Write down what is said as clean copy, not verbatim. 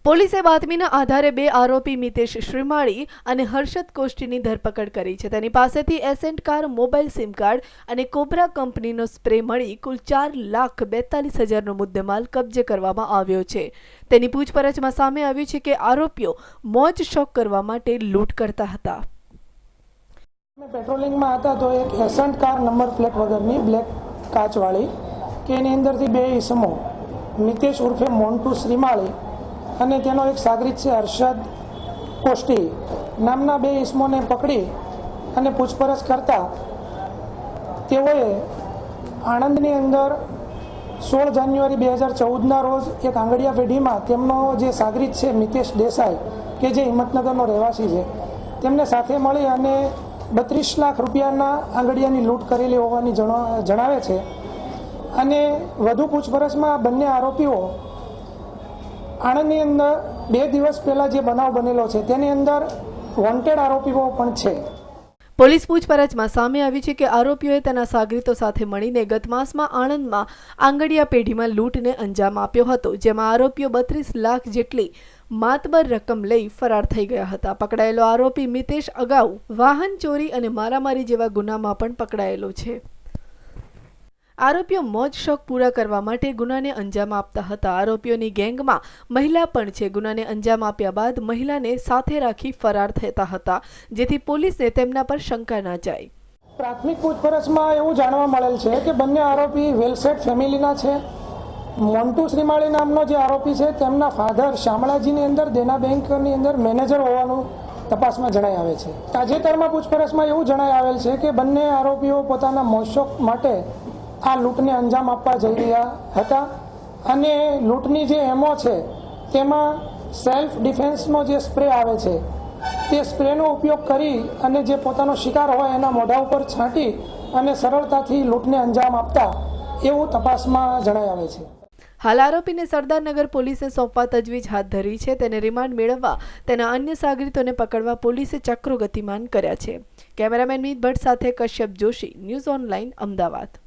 પોલીસે બાતમીના આધારે બે આરોપી મિતેશ શ્રીમાળી અને હર્ષદ કોષ્ટીની ધરપકડ કરી છે। તેની પાસેથી ascent car, mobile sim card અને કોબ્રા કંપનીનો સ્પ્રે મળી કુલ 4,42,000નો મુદ્દેમાલ કબજે કરવામાં આવ્યો છે। તેની પૂછપરછમાં સામે આવ્યું છે કે આરોપીઓ મોજ શોખ કરવા માટે લૂંટ કરતા હતા। પેટ્રોલિંગમાં હતા તો એક એસેન્ટ કાર નંબર પ્લેટ વગરની બ્લેક કાચવાળી કે એની અંદરથી બે ઈસમો મિતેશ ઉર્ફે મોન્ટુ શ્રીમાળી અને તેનો એક સાગરીત છે હર્ષદ કોષ્ટી નામના બે ઈસમોને પકડી અને પૂછપરછ કરતા તેઓએ આણંદની અંદર 16 જાન્યુઆરી 2014ના રોજ એક આંગડિયા પેઢીમાં તેમનો જે સાગરીત છે મિતેશ દેસાઈ કે જે હિંમતનગરનો રહેવાસી છે તેમને સાથે મળી અને 32 લાખ રૂપિયાના આંગડિયાની લૂંટ કરેલી હોવાની જણાવે છે। અને વધુ પૂછપરછમાં બંને આરોપીઓ આણંદની અંદર 2 દિવસ પહેલા જે બનાવ બનેલો છે તેની અંદર વોન્ટેડ આરોપીઓ પણ છે। પોલીસ પૂછપરછમાં સામે આવી છે કે આરોપીઓએ તેના સાગરીતો સાથે મળીને ગત માસમાં આણંદમાં આંગડિયા પેઢીમાં લૂંટને અંજામ આપ્યો હતો, જેમાં આરોપીઓ 32 લાખ જેટલી માતબર રકમ લઈ ફરાર થઈ ગયા હતા। પકડાયેલો આરોપી મિતેશ અગાઉ વાહન ચોરી અને મારામારી જેવા ગુનામાં પણ પકડાયેલો છે। આરોપીઓ મોજ શોખ પૂરા કરવા માટે ગુનાને અંજામ આપતા હતા। આરોપીઓની ગેંગમાં મહિલા પણ છે। ગુનાને અંજામ આપ્યા બાદ મહિલાને સાથે રાખી ફરાર થતા હતા, જેથી પોલીસને તેમના પર શંકા ના જાય। પ્રાથમિક પૂછપરછમાં એવું જાણવા મળેલ છે કે બંને આરોપી વેલસેટ ફેમિલીના છે। મોન્ટુ શ્રીમાળી નામનો જે આરોપી છે તેમના ફાધર શામળાજીની અંદર દેના બેંકની અંદર મેનેજર હોવાનું તપાસમાં જણાઈ આવે છે। તાજેતરમાં પૂછપરછમાં એવું જણાઈ આવેલ છે કે બંને આરોપીઓ પોતાના મોજશોખ માટે આ લૂંટને અંજામ આપવા જઈ રહ્યા હતા અને લૂંટની જે એમો છે તેમાં સેલ્ફ ડિફેન્સનો જે સ્પ્રે આવે છે તે સ્પ્રેનો ઉપયોગ કરી અને જે પોતાનો શિકાર હોય એના મોઢા ઉપર છાંટી અને સરળતાથી લૂંટને અંજામ આપતા એવું તપાસમાં જણાઈ આવે છે। હાલ આરોપીને સરદારનગર પોલીસે સોંપવા તજવીજ હાથ ધરી છે। તેને રિમાન્ડ મેળવવા તેના અન્ય સાગરીતોને પકડવા પોલીસે ચક્રો ગતિમાન કર્યા છે। કેમેરામેન મીત ભટ્ટ સાથે કશ્યપ જોશી, ન્યૂઝ ઓનલાઈન, અમદાવાદ।